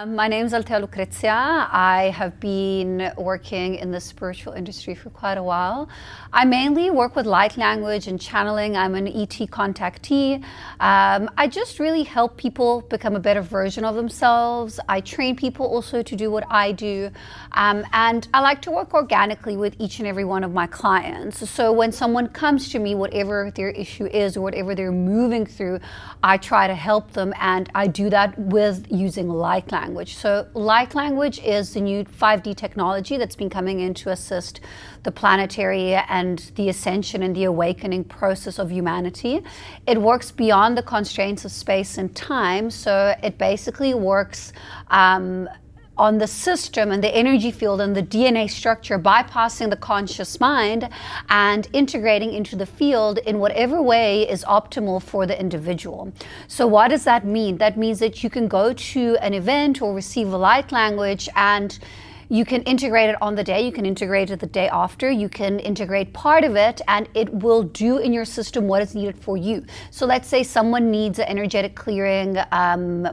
My name is Lucrezia. I have been working in the spiritual industry for quite a while. I mainly work with light language and channeling. I'm an ET contactee. I just really help people become a better version of themselves. I train people also to do what I do. And I like to work organically with each and every one of my clients. So when someone comes to me, whatever their issue is or whatever they're moving through, I try to help them, and I do that with using light language. So light language is the new 5D technology that's been coming in to assist the planetary and the ascension and the awakening process of humanity. It works beyond the constraints of space and time. So it basically works on the system and the energy field and the DNA structure, bypassing the conscious mind and integrating into the field in whatever way is optimal for the individual. So what does that mean? That means that you can go to an event or receive a light language, and you can integrate it on the day, you can integrate it the day after, you can integrate part of it, and it will do in your system what is needed for you. So let's say someone needs an energetic clearing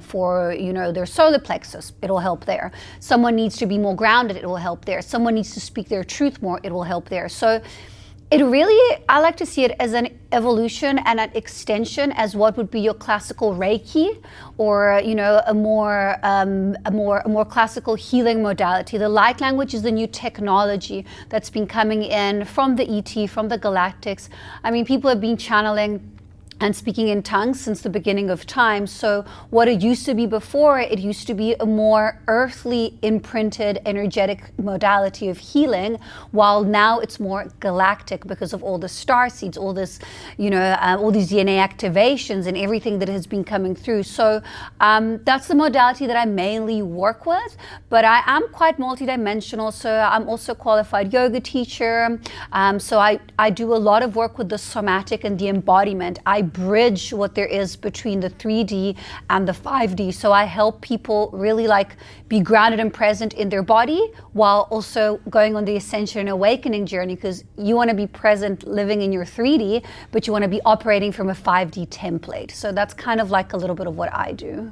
for their solar plexus, it'll help there. Someone needs to be more grounded, it will help there. Someone needs to speak their truth more, it will help there. So it really, I like to see it as an evolution and an extension as what would be your classical Reiki, or a more classical healing modality. The light language is the new technology that's been coming in from the ET, from the Galactics. I mean, people have been channeling and speaking in tongues since the beginning of time. So what it used to be before, it used to be a more earthly imprinted energetic modality of healing, while now it's more galactic because of all the star seeds, all this, all these DNA activations and everything that has been coming through. So that's the modality that I mainly work with, but I am quite multidimensional. So I'm also a qualified yoga teacher. So I do a lot of work with the somatic and the embodiment. I bridge what there is between the 3D and the 5D. So I help people really be grounded and present in their body while also going on the ascension and awakening journey, because you want to be present living in your 3D, but you want to be operating from a 5D template. So that's kind of like a little bit of what I do.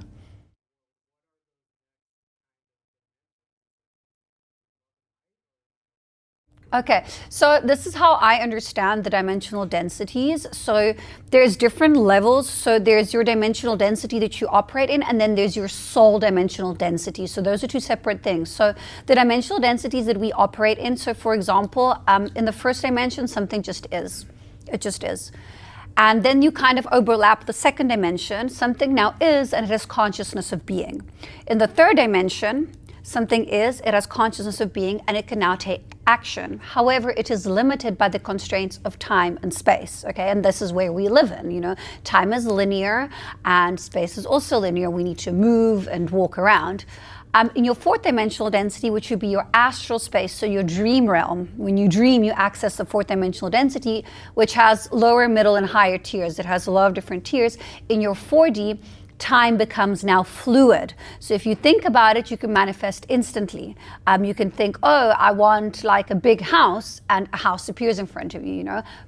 Okay, so this is how I understand the dimensional densities. So there's different levels. So there's your dimensional density that you operate in, and then there's your soul dimensional density. So those are two separate things. So the dimensional densities that we operate in, so for example, in the first dimension, something just is. It just is. And then you kind of overlap the second dimension. Something now is, and it has consciousness of being. In the third dimension, something is, it has consciousness of being, and it can now take action. However, it is limited by the constraints of time and space, okay? And this is where we live in, Time is linear and space is also linear. We need to move and walk around. In your fourth dimensional density, which would be your astral space, so your dream realm, when you dream, you access the fourth dimensional density, which has lower, middle, and higher tiers. It has a lot of different tiers. In your 4D, time becomes now fluid. So if you think about it, you can manifest instantly. You can think, oh, I want like a big house, and a house appears in front of you,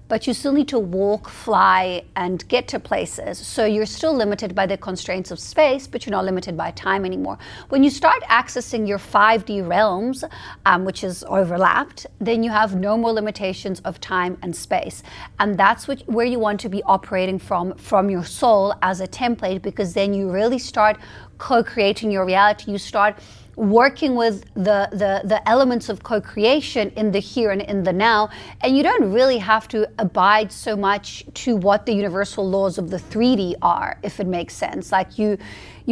but you still need to walk, fly, and get to places. So you're still limited by the constraints of space, but you're not limited by time anymore. When you start accessing your 5D realms, which is overlapped, then you have no more limitations of time and space. And that's where you want to be operating from your soul as a template, because then you really start co-creating your reality. You start working with the elements of co-creation in the here and in the now, and you don't really have to abide so much to what the universal laws of the 3D are, if it makes sense. Like you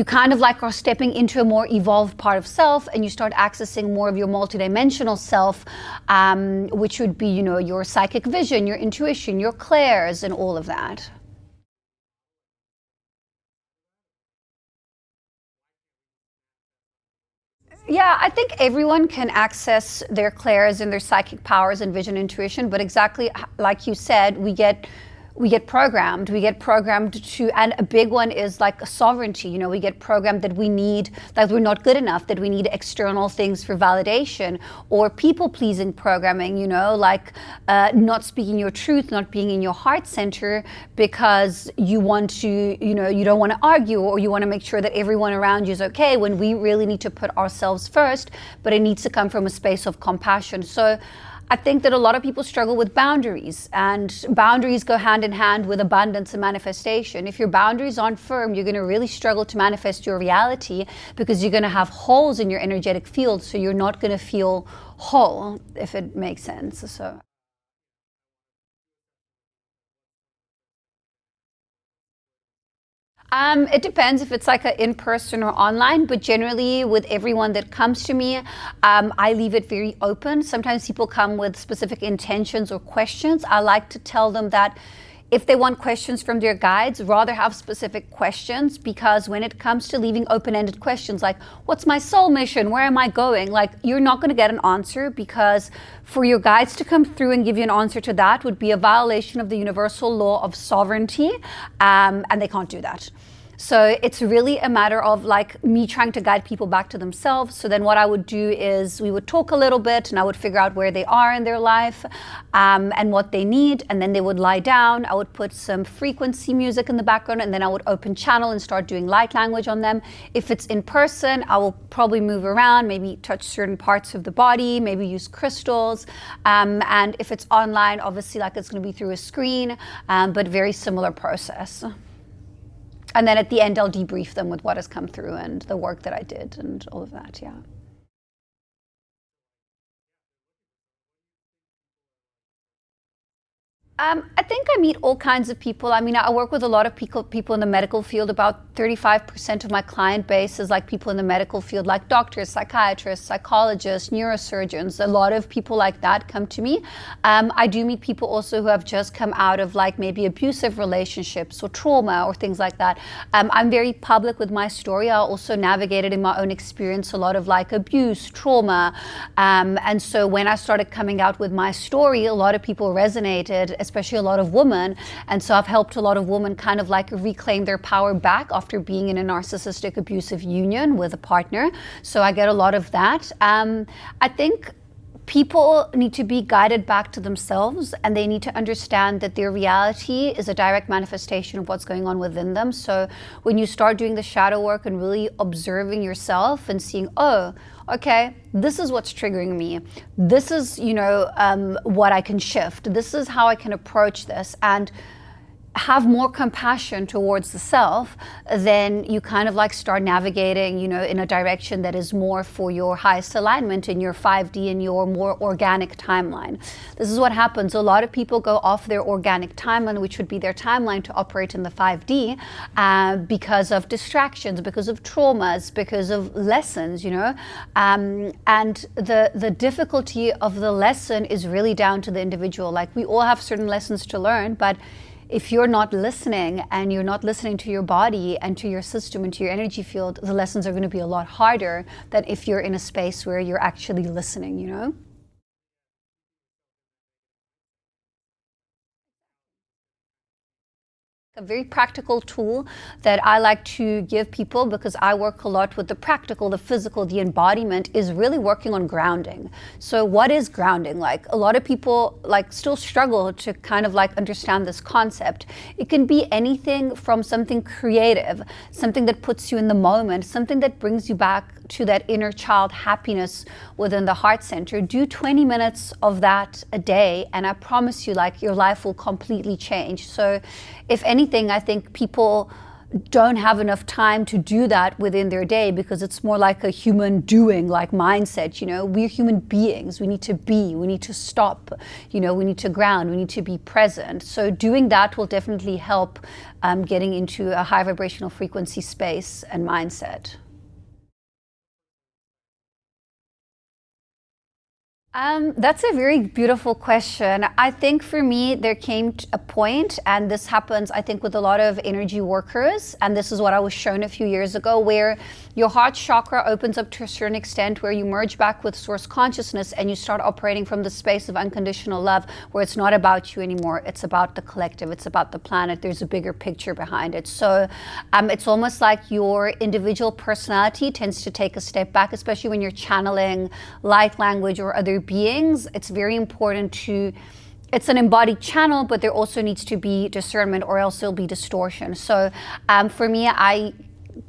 kind of are stepping into a more evolved part of self, and you start accessing more of your multidimensional self, which would be your psychic vision, your intuition, your clairs, and all of that. Yeah, I think everyone can access their clairs and their psychic powers and vision intuition, but exactly like you said, we get programmed to, and a big one is like sovereignty. You know, we get programmed that we need, that we're not good enough, that we need external things for validation, or people pleasing programming, you know, like not speaking your truth, not being in your heart center because you want to, you know, you don't want to argue, or you want to make sure that everyone around you is okay, when we really need to put ourselves first, but it needs to come from a space of compassion. So I think that a lot of people struggle with boundaries, and boundaries go hand in hand with abundance and manifestation. If your boundaries aren't firm, you're going to really struggle to manifest your reality, because you're going to have holes in your energetic field, so you're not going to feel whole, if it makes sense. So. It depends if it's like an in-person or online, but generally with everyone that comes to me, I leave it very open. Sometimes people come with specific intentions or questions. I like to tell them that if they want questions from their guides, rather have specific questions, because when it comes to leaving open-ended questions like, what's my soul mission? Where am I going? Like, you're not going to get an answer, because for your guides to come through and give you an answer to that would be a violation of the universal law of sovereignty, and they can't do that. So it's really a matter of like me trying to guide people back to themselves. So then what I would do is we would talk a little bit, and I would figure out where they are in their life, and what they need. And then they would lie down. I would put some frequency music in the background, and then I would open channel and start doing light language on them. If it's in person, I will probably move around, maybe touch certain parts of the body, maybe use crystals. And if it's online, obviously like it's going to be through a screen, but very similar process. And then at the end, I'll debrief them with what has come through and the work that I did and all of that, yeah. I think I meet all kinds of people. I mean, I work with a lot of people in the medical field. About 35% of my client base is like people in the medical field, like doctors, psychiatrists, psychologists, neurosurgeons. A lot of people like that come to me. I do meet people also who have just come out of like maybe abusive relationships or trauma or things like that. I'm very public with my story. I also navigated in my own experience a lot of like abuse, trauma. And so when I started coming out with my story, a lot of people resonated, especially a lot of women. And so I've helped a lot of women kind of like reclaim their power back after being in a narcissistic abusive union with a partner. So I get a lot of that. I think people need to be guided back to themselves, and they need to understand that their reality is a direct manifestation of what's going on within them. So when you start doing the shadow work and really observing yourself and seeing, oh, okay, this is what's triggering me. This is, you know, what I can shift. This is how I can approach this, and have more compassion towards the self, then you kind of like start navigating, you know, in a direction that is more for your highest alignment in your 5D and your more organic timeline. This is what happens. A lot of people go off their organic timeline, which would be their timeline to operate in the 5D, because of distractions, because of traumas, because of lessons, you know. And the difficulty of the lesson is really down to the individual. Like, we all have certain lessons to learn, but if you're not listening, and you're not listening to your body and to your system and to your energy field, the lessons are going to be a lot harder than if you're in a space where you're actually listening, you know? A very practical tool that I like to give people, because I work a lot with the practical, the physical, the embodiment, is really working on grounding. So what is grounding? Like, a lot of people like still struggle to kind of like understand this concept. It can be anything from something creative, something that puts you in the moment, something that brings you back to that inner child happiness within the heart center. Do 20 minutes of that a day, and I promise you, like, your life will completely change. So if anything, I think people don't have enough time to do that within their day, because it's more like a human doing, like mindset. You know, we're human beings. We need to be, we need to stop, you know, we need to ground, we need to be present. So doing that will definitely help getting into a high vibrational frequency space and mindset. That's a very beautiful question. I think for me, there came a point, and this happens, I think, with a lot of energy workers, and this is what I was shown a few years ago, where your heart chakra opens up to a certain extent, where you merge back with source consciousness and you start operating from the space of unconditional love, where it's not about you anymore. It's about the collective. It's about the planet. There's a bigger picture behind it. So it's almost like your individual personality tends to take a step back, especially when you're channeling light language or other beings. It's very important to, it's an embodied channel, but there also needs to be discernment, or else there'll be distortion. So for me, I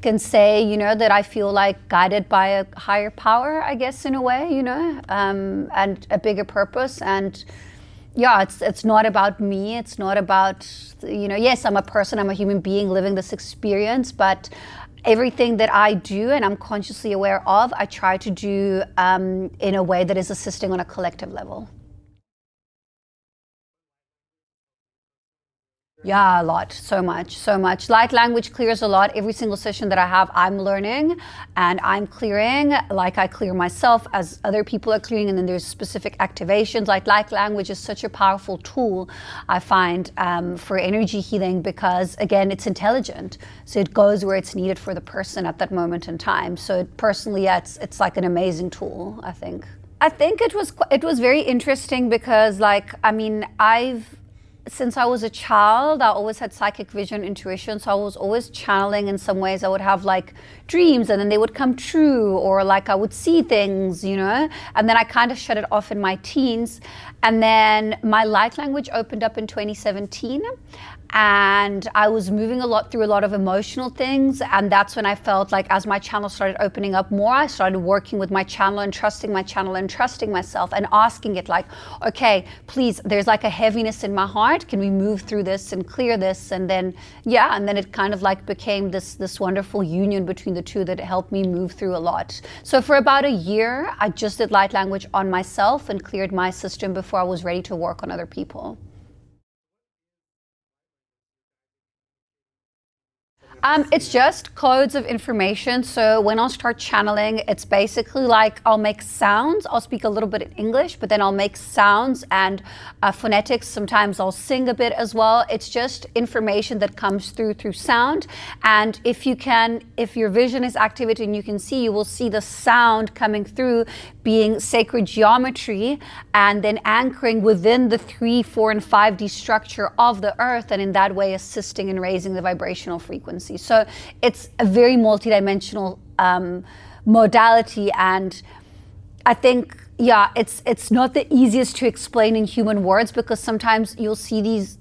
can say, that I feel like guided by a higher power, I guess, in a way, and a bigger purpose. And yeah, it's not about me. It's not about, yes, I'm a person, I'm a human being living this experience, but everything that I do and I'm consciously aware of, I try to do in a way that is assisting on a collective level. Yeah, a lot, so much. Light language clears a lot. Every single session that I have, I'm learning and I'm clearing, like I clear myself as other people are clearing, and then there's specific activations. Like light language is such a powerful tool, I find, for energy healing, because again, it's intelligent. So it goes where it's needed for the person at that moment in time. So personally, yeah, it's like an amazing tool, I think. I think it was very interesting because, like, I mean, since I was a child, I always had psychic vision, intuition. So I was always channeling in some ways. I would have like dreams and then they would come true, or like I would see things, and then I kind of shut it off in my teens. And then my light language opened up in 2017. And I was moving through a lot of emotional things, and that's when I felt like, as my channel started opening up more, I started working with my channel and trusting my channel and trusting myself and asking it like, okay, please, there's like a heaviness in my heart, can we move through this and clear this? And then it kind of like became this wonderful union between the two that helped me move through a lot. So for about a year, I just did light language on myself and cleared my system before I was ready to work on other people. It's just codes of information. So when I'll start channeling, it's basically like I'll make sounds. I'll speak a little bit in English, but then I'll make sounds and phonetics. Sometimes I'll sing a bit as well. It's just information that comes through sound. And if your vision is activated and you can see, you will see the sound coming through being sacred geometry and then anchoring within the 3, 4, and 5D structure of the earth, and in that way assisting in raising the vibrational frequency. So it's a very multidimensional modality, and I think, yeah, it's not the easiest to explain in human words, because sometimes you'll see these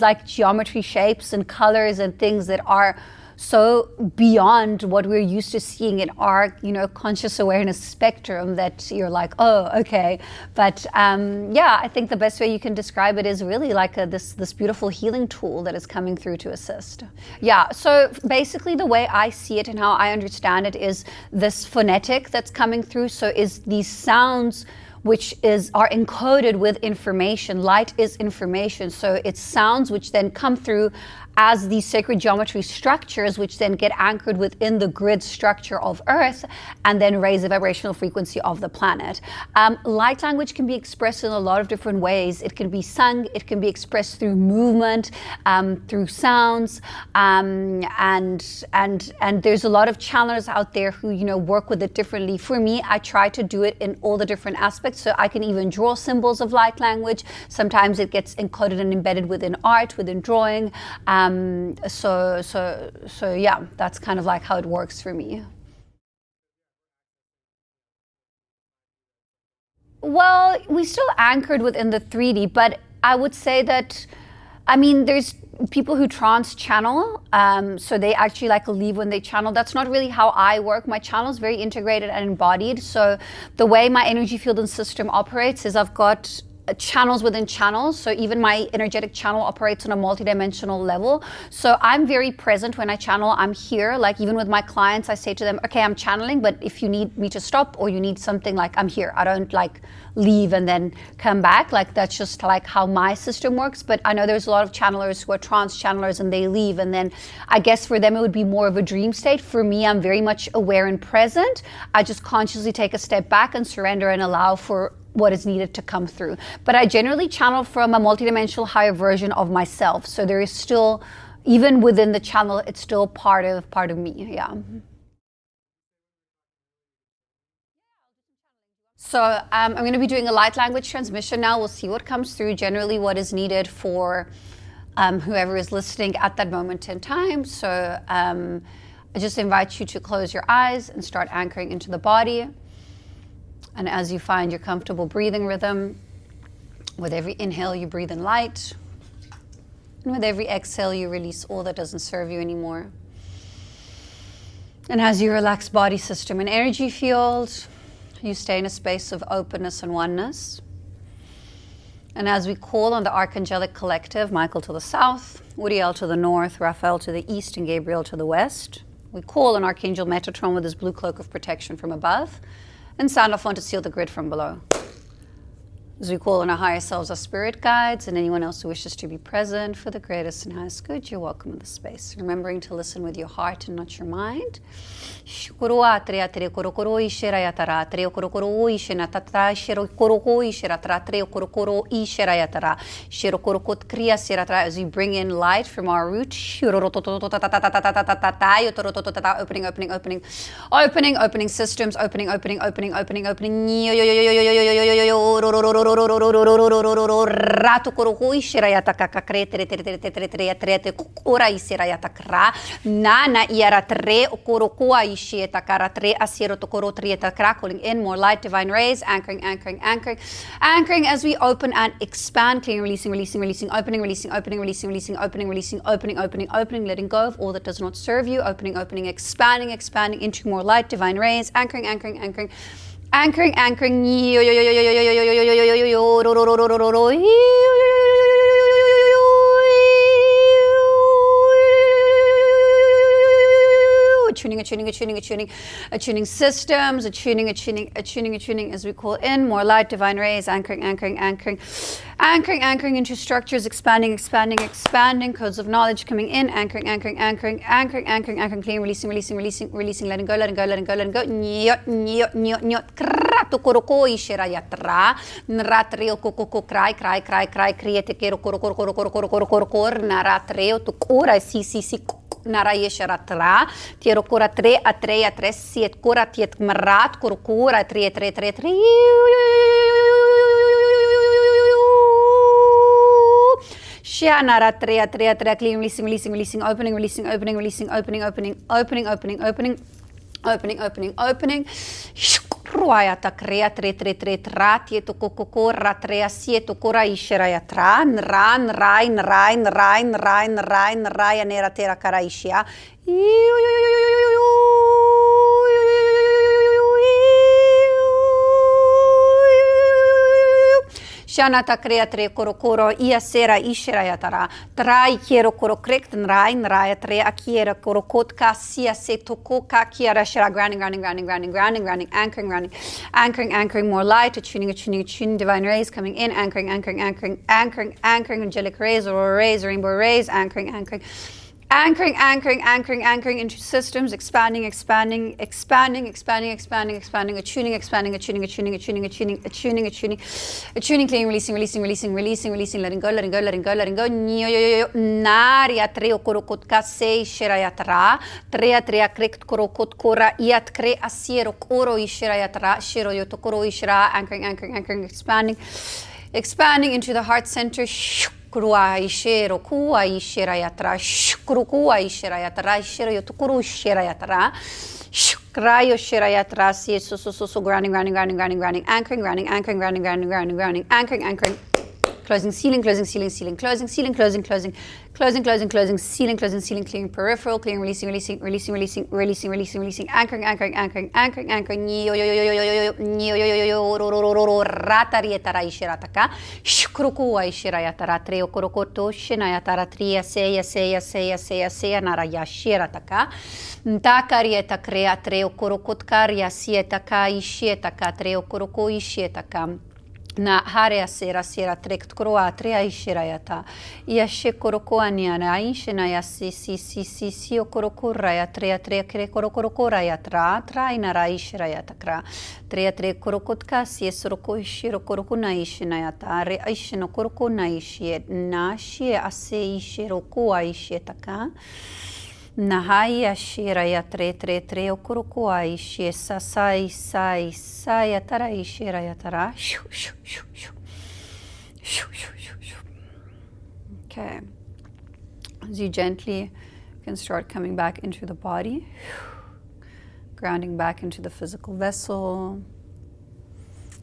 like geometry shapes and colors and things that are so beyond what we're used to seeing in our, conscious awareness spectrum, that you're like, oh, okay. But I think the best way you can describe it is really like this beautiful healing tool that is coming through to assist. Yeah, so basically the way I see it and how I understand it is this phonetic that's coming through. So is these sounds which are encoded with information. Light is information, so it's sounds which then come through as these sacred geometry structures, which then get anchored within the grid structure of Earth and then raise the vibrational frequency of the planet. Light language can be expressed in a lot of different ways. It can be sung, it can be expressed through movement, through sounds, and there's a lot of channelers out there who work with it differently. For me, I try to do it in all the different aspects, so I can even draw symbols of light language. Sometimes it gets encoded and embedded within art, within drawing. So yeah, that's kind of like how it works for me. Well, we still anchored within the 3D, but I would say that, there's people who trance channel, so they actually like leave when they channel. That's not really how I work. My channel is very integrated and embodied. So the way my energy field and system operates is I've got channels within channels. So even my energetic channel operates on a multidimensional level. So I'm very present when I channel. I'm here. Like even with my clients, I say to them, okay, I'm channeling, but if you need me to stop or you need something, like I'm here. I don't like leave and then come back. Like that's just like how my system works. But I know there's a lot of channelers who are trance channelers and they leave. And then I guess for them, it would be more of a dream state. For me, I'm very much aware and present. I just consciously take a step back and surrender and allow for what is needed to come through. But I generally channel from a multidimensional higher version of myself. So there is still, even within the channel, it's still part of me. Yeah. So I'm going to be doing a light language transmission now. We'll see what comes through, generally what is needed for whoever is listening at that moment in time. So I just invite you to close your eyes and start anchoring into the body. And as you find your comfortable breathing rhythm, with every inhale you breathe in light, and with every exhale you release all that doesn't serve you anymore. And as you relax body, system, and energy field, you stay in a space of openness and oneness. And as we call on the Archangelic Collective, Michael to the south, Uriel to the north, Raphael to the east, and Gabriel to the west, we call on Archangel Metatron with his blue cloak of protection from above, and sound off on to seal the grid from below. As we call on our higher selves, our spirit guides, and anyone else who wishes to be present for the greatest and highest good, you're welcome in the space. Remembering to listen with your heart and not your mind. As we bring in light from our root, opening systems, opening. Rato korokoi shirayata kakakre tere kura isirayata kra nana iaratre korokua ishieta karatre asiero tokoro trieta kra, calling in more light, divine rays, anchoring as we open and expand, clearing, releasing, opening, letting go of all that does not serve you, opening, expanding into more light, divine rays, anchoring. Attuning systems, attuning as we call in more light, divine rays, anchoring into structures, expanding, codes of knowledge coming in, anchoring, clearing, releasing, letting go, krato koroko ishera yatra, nratreo koko cry, create kero kor, naratreo to kora, si, narayesharatra, tiero kora tre, siet kora, tiet marat, korokora, tre. Shanara tre, clean, releasing, opening. Ruayata crea tre tieto coco ratrea sieto cora ishera tran rain nera terra caraishia. Shanata crea tre coro ia sera ishera yatara trai quiero coro crect rain raya tre akiera coro kotka sia se toko ka kiera shara grounding anchoring more light, attuning divine rays coming in, anchoring angelic rays or rays rainbow rays, anchoring into systems, expanding, attuning, expanding, clearing, releasing, letting go. Naria treo korokotka se shirayatra, trea krekt korokot kora iat kre asiero koro ishirayatra, shiro yotokoro ishira, anchoring, expanding into the heart center. Kurua ishero kua ishirayatra, kurukua ishirayatra, shiro yotokoro ishirayatra. Krayo shirayatra, so grounding, anchoring. Closing, sealing, closing, sealing, peripheral, clearing, releasing, anchoring, ratarietara ishirataka, shkrukua ishirayatara, treo korokoto, shinayatara, tria, seya, naraya shirataka, ntakarieta crea, treo korokotkaria, sietaka, ishietaka, treo koroko ishietaka. Na harea sera sera trek kroa trea ishirayata. Yashe korokoania na ishina yasi si okorokoraya trea kre korokoraya tra inara ishirayata kra. Trea korokotka si soroko ishiro korokuna ishinayata. Re ishino korokuna ishie. Na shie ase ishiro koa ishietaka. Nahai ashira ya tre okorokoa ishie sai ya tara ishira ya tara. Okay. As you gently can start coming back into the body, grounding back into the physical vessel,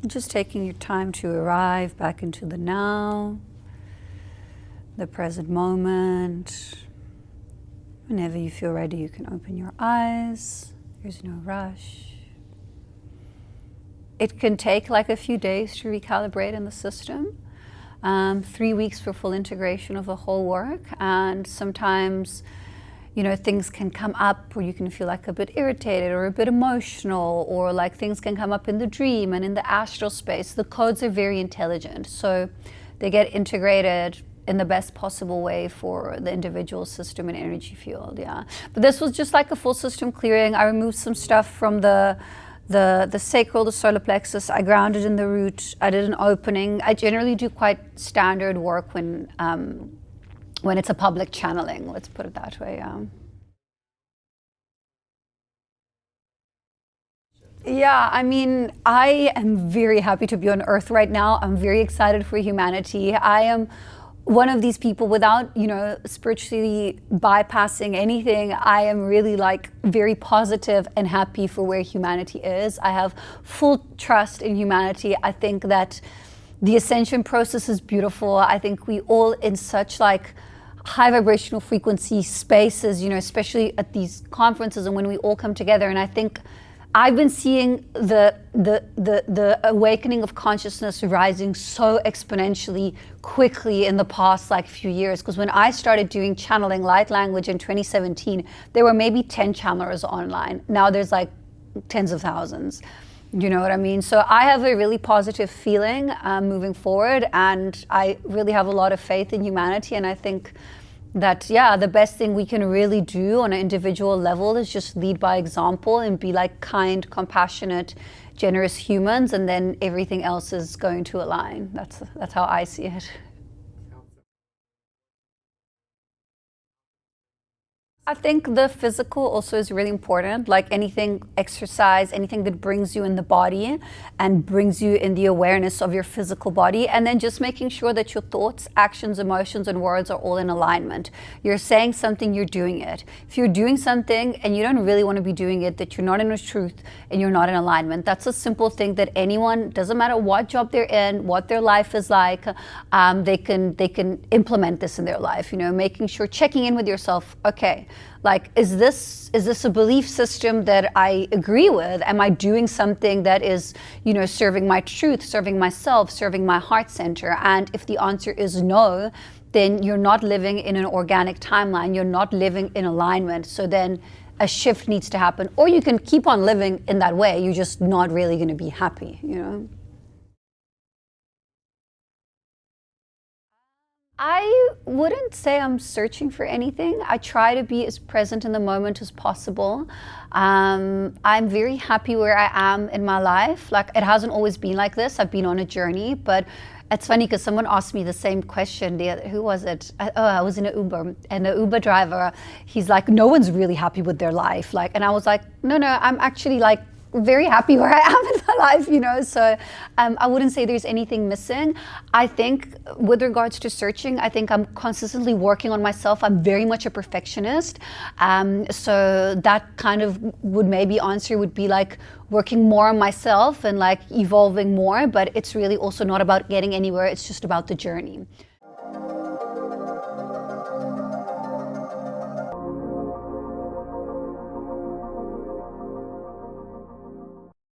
just taking your time to arrive back into the now, the present moment. Whenever you feel ready, you can open your eyes. There's no rush. It can take like a few days to recalibrate in the system. 3 weeks for full integration of the whole work. And sometimes, you know, things can come up where you can feel like a bit irritated or a bit emotional, or like things can come up in the dream and in the astral space. The codes are very intelligent, so they get integrated in the best possible way for the individual system and energy field, yeah. But this was just like a full system clearing. I removed some stuff from the sacral, the solar plexus. I grounded in the root. I did an opening. I generally do quite standard work when it's a public channeling, let's put it that way, yeah. Yeah, I mean, I am very happy to be on Earth right now. I'm very excited for humanity. I am one of these people, without, you know, spiritually bypassing anything, I am really like very positive and happy for where humanity is. I have full trust in humanity. I think that the ascension process is beautiful. I think we all in such like high vibrational frequency spaces, you know, especially at these conferences and when we all come together. And I think I've been seeing the awakening of consciousness rising so exponentially quickly in the past like few years. Because when I started doing channeling light language in 2017, there were maybe 10 channelers online. Now there's like tens of thousands. You know what I mean? So I have a really positive feeling moving forward, and I really have a lot of faith in humanity. And I think that, yeah, the best thing we can really do on an individual level is just lead by example and be like kind, compassionate, generous humans, and then everything else is going to align. That's how I see it. I think the physical also is really important, like anything, exercise, anything that brings you in the body and brings you in the awareness of your physical body, and then just making sure that your thoughts, actions, emotions, and words are all in alignment. You're saying something, you're doing it. If you're doing something and you don't really want to be doing it, that you're not in the truth and you're not in alignment. That's a simple thing that anyone, doesn't matter what job they're in, what their life is like, they can implement this in their life, you know, making sure, checking in with yourself, okay, like, is this a belief system that I agree with? Am I doing something that is, you know, serving my truth, serving myself, serving my heart center? And if the answer is no, then you're not living in an organic timeline. You're not living in alignment. So then a shift needs to happen. Or you can keep on living in that way. You're just not really going to be happy, you know? I wouldn't say I'm searching for anything. I try to be as present in the moment as possible. I'm very happy where I am in my life. Like, it hasn't always been like this. I've been on a journey, but it's funny because someone asked me the same question. Who was it? I was in an Uber, and the Uber driver, he's like, no one's really happy with their life. Like, and I was like, no, I'm actually like very happy where I am in my life, you know, so I wouldn't say there's anything missing. I think with regards to searching, I think I'm consistently working on myself. I'm very much a perfectionist, so that kind of would maybe answer would be like working more on myself and like evolving more, but it's really also not about getting anywhere, it's just about the journey.